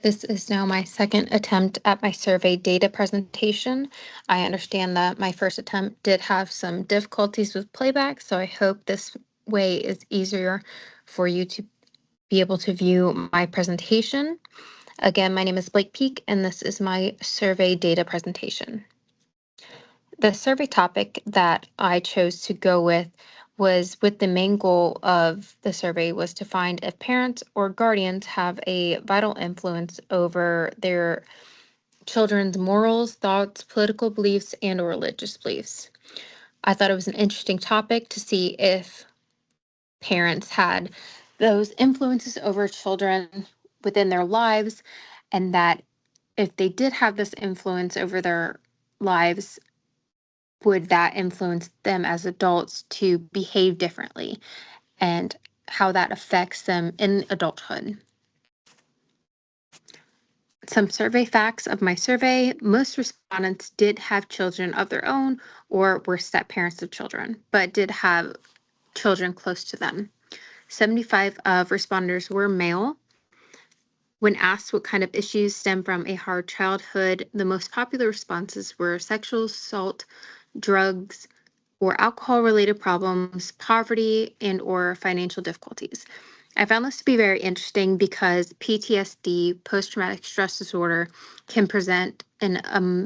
This is now my second attempt at my survey data presentation. I understand that my first attempt did have some difficulties with playback, so I hope this way is easier for you to be able to view my presentation. Again, my name is Blake Peak, and this is my survey data presentation. The survey topic that I chose to go with the main goal of the survey was to find if parents or guardians have a vital influence over their children's morals, thoughts, political beliefs, and or religious beliefs. I thought it was an interesting topic to see if parents had those influences over children within their lives, and that if they did have this influence over their lives, would that influence them as adults to behave differently, and how that affects them in adulthood. Some survey facts of my survey: most respondents did have children of their own or were step parents of children, but did have children close to them. 75 of responders were male. When asked what kind of issues stem from a hard childhood, the most popular responses were sexual assault, drugs, or alcohol-related problems, poverty, and or financial difficulties. I found this to be very interesting because PTSD, post-traumatic stress disorder, can present in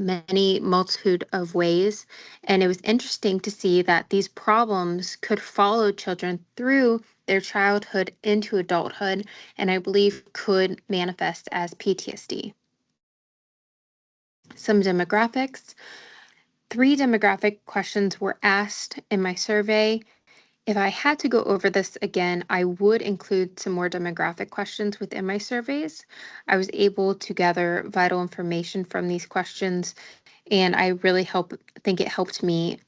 many multitude of ways. And it was interesting to see that these problems could follow children through their childhood into adulthood, and I believe could manifest as PTSD. Some demographics. 3 demographic questions were asked in my survey. If I had to go over this again, I would include some more demographic questions within my surveys. I was able to gather vital information from these questions, and I really think it helped me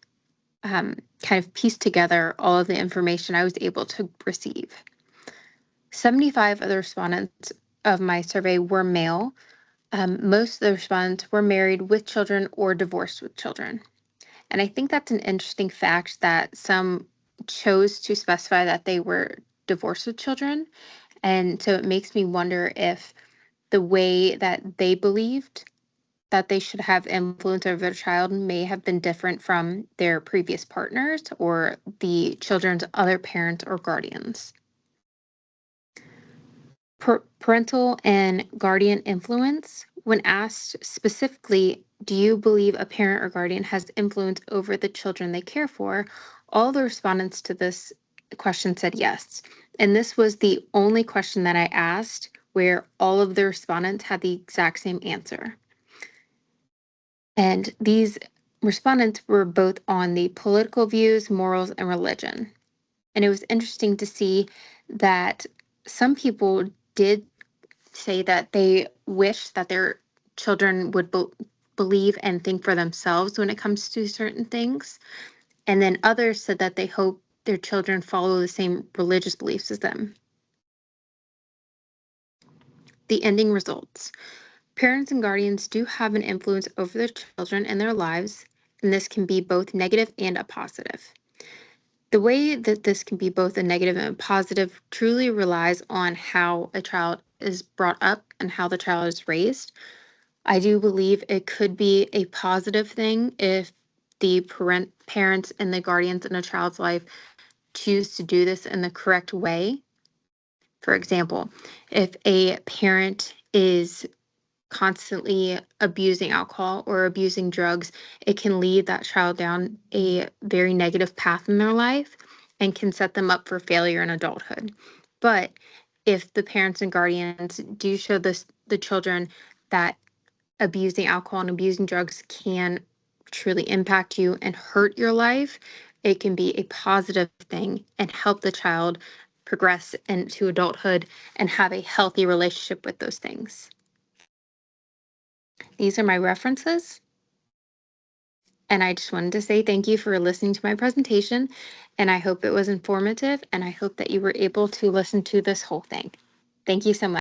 kind of piece together all of the information I was able to receive. 75 of the respondents of my survey were male. Most of the respondents were married with children or divorced with children. And I think that's an interesting fact that some chose to specify that they were divorced with children. And so it makes me wonder if the way that they believed that they should have influence over their child may have been different from their previous partners or the children's other parents or guardians. Parental and guardian influence. When asked specifically, do you believe a parent or guardian has influence over the children they care for, all the respondents to this question said yes. And this was the only question that I asked where all of the respondents had the exact same answer. And these respondents were both on the political views, morals, and religion. And it was interesting to see that some people did say that they wish that their children would believe and think for themselves when it comes to certain things. And then others said that they hope their children follow the same religious beliefs as them. The ending results. Parents and guardians do have an influence over their children and their lives, and this can be both negative and a positive. The way that this can be both a negative and a positive truly relies on how a child is brought up and how the child is raised. I do believe it could be a positive thing if the parents and the guardians in a child's life choose to do this in the correct way. For example, if a parent is constantly abusing alcohol or abusing drugs, it can lead that child down a very negative path in their life and can set them up for failure in adulthood. But if the parents and guardians do show the children that abusing alcohol and abusing drugs can truly impact you and hurt your life, it can be a positive thing and help the child progress into adulthood and have a healthy relationship with those things. These are my references. And I just wanted to say thank you for listening to my presentation, and I hope it was informative, and I hope that you were able to listen to this whole thing. Thank you so much.